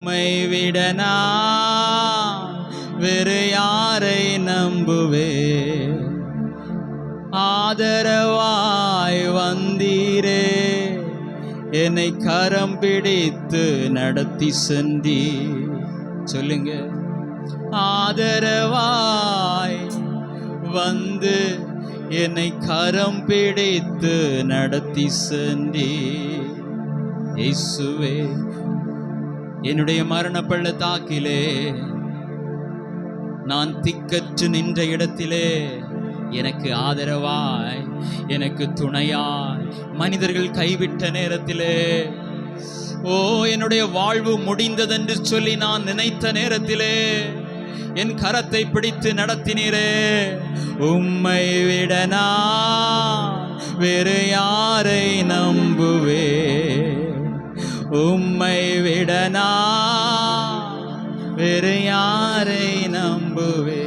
உம்மை விட நான் வேறு யாரை நம்புவே? ஆதரவாய் வந்தீரே, என்னை கரம் பிடித்து நடத்தி சென்றி. சொல்லுங்க. ஆதரவாய் வந்து என்னை கரம் பிடித்து நடத்தி சென்றி. இயேசுவே, என்னுடைய மரண பள்ளத்தாக்கிலே நான் திக்கற்று நின்ற இடத்திலே எனக்கு ஆதரவாய், எனக்கு துணையாய் மனிதர்கள் கைவிட்ட நேரத்திலே, என்னுடைய வாழ்வு முடிந்ததென்று சொல்லி நான் நினைத்த நேரத்திலே என் கரத்தை பிடித்து நடத்தினீரே. உம்மை விட நான் வேறு யாரை நம்புவே? உம்மை விட நான் வேறு யாரை நம்புவே?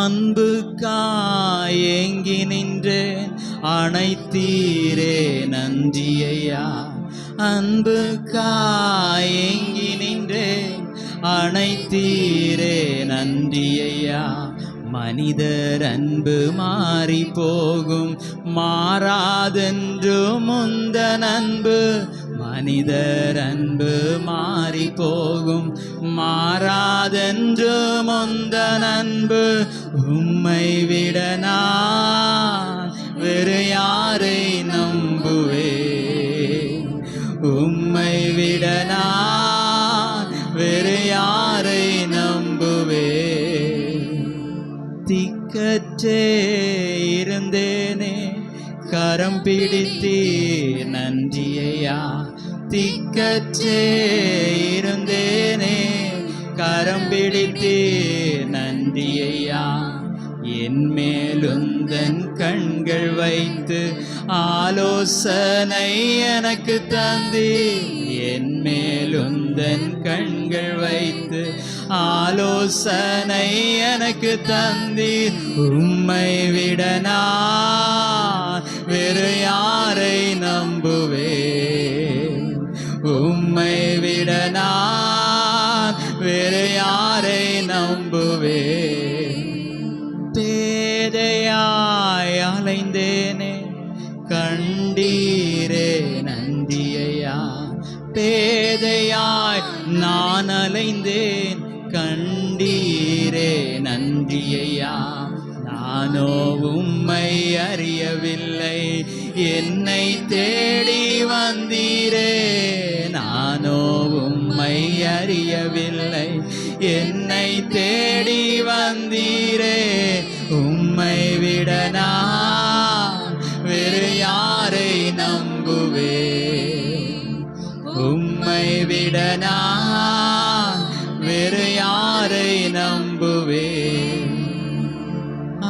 அன்புக்காய் ஏங்கி நின்றேன், அணைத்தீரே நன்றியையா. அன்புக்காய் ஏங்கி நின்றேன், அணைத்தீரே நன்றியையா. மனிதர் அன்பு மாறி போகும், மாறாதென்று முந்தன் அன்பு. மனிதர் அன்பு மாறி போகும், மாறாதென்று முந்தன் அன்பு. உம்மை விட நான் வேறு யாரை நம்புவே? உம்மை விட நான் வேறு யாரை நம்புவே? திக்கற்றே இருந்தேனே, கரம் பிடித்தே நன்றியையா. திக்கற்றே இருந்தேனே, கரம் பிடித்தே நன்றியையா. என் மேலுந்தன் கண்கள் வைத்து ஆலோசனை எனக்கு தந்தி. என் மேலுந்தன் கண்கள் வைத்து ஆலோசனை எனக்கு தந்தி. உம்மை விட நான் வேறு யாரை நம்புவே? உம்மை விட நான் வேறு யாரை நம்புவே? பேதையாய் அலைந்தேனே, கண்டீரே நன்றியையா. பேதையாய் நான் அலைந்தேன், கண்டீரே நன்றியையா. நானோ உம்மை அறியவில்லை, என்னை தேடி வந்தீரே. நானோ உம்மை அறியவில்லை, என்னை தேடி வந்தீரே. உம்மை விட நான் வேறு யாரை நம்புவே? உம்மை விட நான் வேறு யாரை நம்புவே?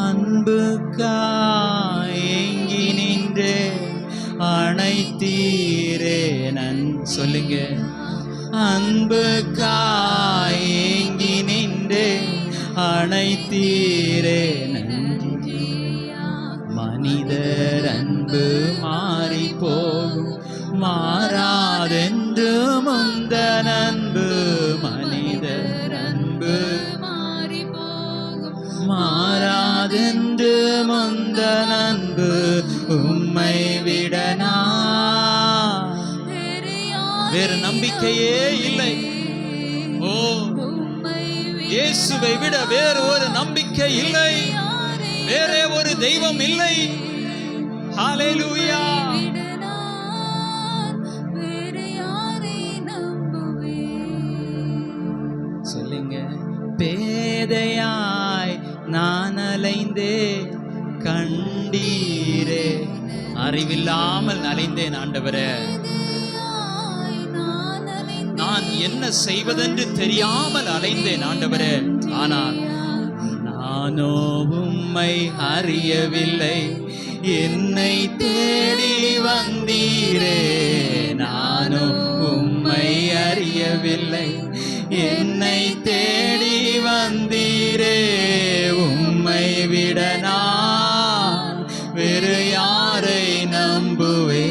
அன்புக்காய் ஏங்கி நின்றே, அணைத்தீரே சொல்லுங்க. அன்புக்காய் ஏங்கி நின்றே, அணைத்தீரே நன்றி. மனிதர் அன்பு மாறி போகும், மாறாதென்று முந்தன் அன்பு. மனிதர் அன்பு மாறி போகும், மாறாதென்று முந்தன் அன்பு. உம்மை விட நான் வேறு நம்பிக்கையே இல்லை. இயேசுவை விட வேறு ஒரு நம்பிக்கை இல்லை, வேறே ஒரு தெய்வம் இல்லை. ஹல்லேலூயா. சொல்லுங்க. பேதையாய் நான் அலைந்தே, கண்டீரே. அறிவில்லாமல் அலைந்தேன் ஆண்டவரே. நான் என்ன செய்வதென்று தெரியாமல் அலைந்தேன் ஆண்டவரே. ஆனால் நானோ உம்மை அறியவில்லை, என்னை தேடி வந்தீரே. நானோ உம்மை அறியவில்லை, என்னை தேடி வந்தீரே. உம்மை விட நான் வேறு யாரை நம்புவே?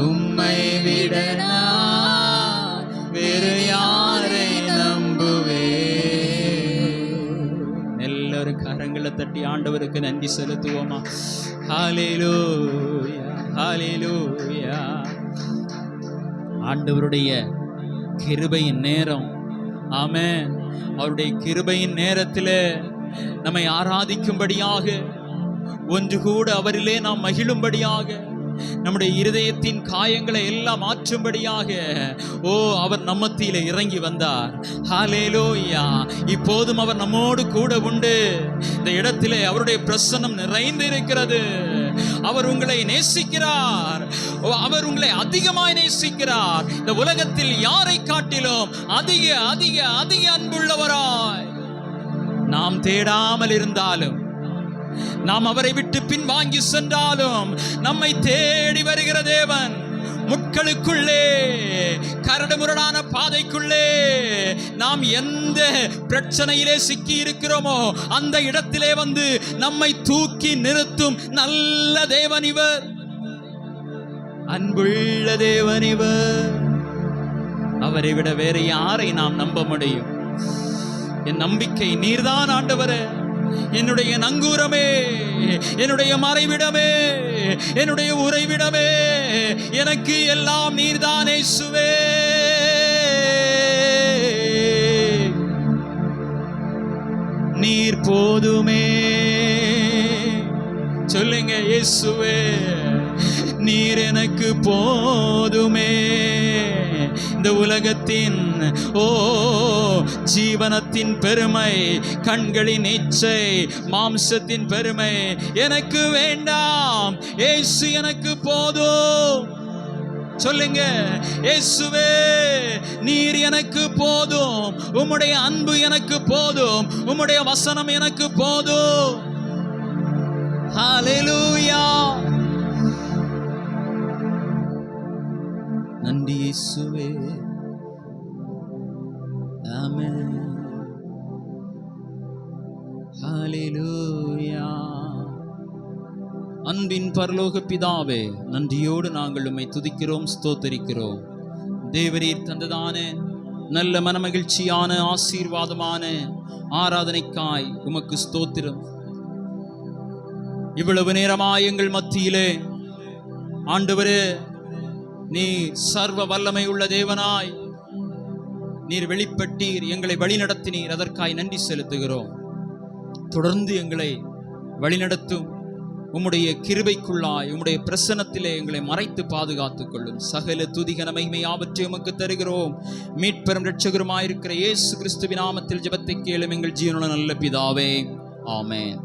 உம்மை விட விட நான் வேறு யாரை நம்புவே? எல்லாரும் கரங்களை தட்டி ஆண்டவருக்கு நன்றி செலுத்துவோமா? ஹல்லேலூயா, ஹல்லேலூயா. ஆண்டவருடைய கிருபையின் நேரம். ஆமென். அவருடைய கிருபையின் நேரத்தில் நம்மை ஆராதிக்கும்படியாக, ஒன்று கூட அவரிலே நாம் மகிழும்படியாக, நம்முடைய இருதயத்தின் காயங்களை எல்லாம் மாற்றும்படியாக அவர் நம்மத்திலே இறங்கி வந்தார். ஹல்லேலூயா. இப்போதும் அவர் நம்மோடு கூட உண்டு. இந்த இடத்திலே அவருடைய பிரசன்னம் நிறைந்து இருக்கிறது. அவர் உங்களை நேசிக்கிறார். அவர் உங்களை அதிகமாய் நேசிக்கிறார். இந்த உலகத்தில் யாரை காட்டிலும் அதிக அதிக அதிக அன்புள்ளவராய். நாம் தேடாமல் இருந்தாலும், நாம் அவரை விட்டு பின்வாங்கி சென்றாலும், நம்மை தேடி வருகிற தேவன், முட்களுக்குள்ளே, கரடுமுரடான பாதைக்குள்ளே நாம் எந்த பிரச்சனையிலே சிக்கி இருக்கிறோமோ அந்த இடத்திலே வந்து நம்மை தூக்கி நிறுத்தும் நல்ல தேவன் இவர். அன்புள்ள தேவன் இவர். அவரை விட வேறு யாரை நாம் நம்ப முடியும்? என் நம்பிக்கை நீர்தான் ஆண்டவரே, என்னுடைய நங்கூரமே, என்னுடைய மறைவிடமே, என்னுடைய உறைவிடமே, எனக்கு எல்லாம் நீர்தான் இயேசுவே. நீர் போதுமே. சொல்லுங்க, இயேசுவே நீர் எனக்கு போதுமே. இந்த உலகத்தின் ஜீவனத்தின் பெருமை, கண்களின் இச்சை, மாம்சத்தின் பெருமை எனக்கு வேண்டாம். இயேசு எனக்கு போதும். சொல்லுங்க, இயேசுவே நீர் எனக்கு போதும். உம்முடைய அன்பு எனக்கு போதும். உம்முடைய வசனம் எனக்கு போதும். ஹல்லேலூயா. நன்றி இயேசுவே. ஆமென். ஹல்லேலூயா. அன்பின் பரலோக பிதாவே, நன்றியோடு நாங்கள் உம்மை துதிக்கிறோம், ஸ்தோத்தரிக்கிறோம். தேவரீர் தந்ததான நல்ல மனமகிழ்ச்சியான ஆசீர்வாதமான ஆராதனைக்காய் உமக்கு ஸ்தோத்திரம். இவ்வளவு நேரமாய் எங்கள் மத்தியிலே ஆண்டவரே, நீர் சர்வ வல்லமை உள்ள தேவனாய் நீர் வெளிப்பட்டீர், எங்களை வழிநடத்தினீர். அதற்காய் நன்றி செலுத்துகிறோம். தொடர்ந்து எங்களை வழிநடத்தும். உம்முடைய கிருபைக்குள்ளாய், உம்முடைய பிரசன்னத்திலே எங்களை மறைத்து பாதுகாத்துக் கொள்ளும். சகல துதிக மகிமை யாவற்றையும் உமக்கு தருகிறோம். மீட்பெரும் இரட்சகருமாயிருக்கிற இயேசு கிறிஸ்துவின் நாமத்தில் ஜெபத்தை கேளும் எங்கள் ஜீவனுள்ள நல்ல பிதாவே. ஆமென்.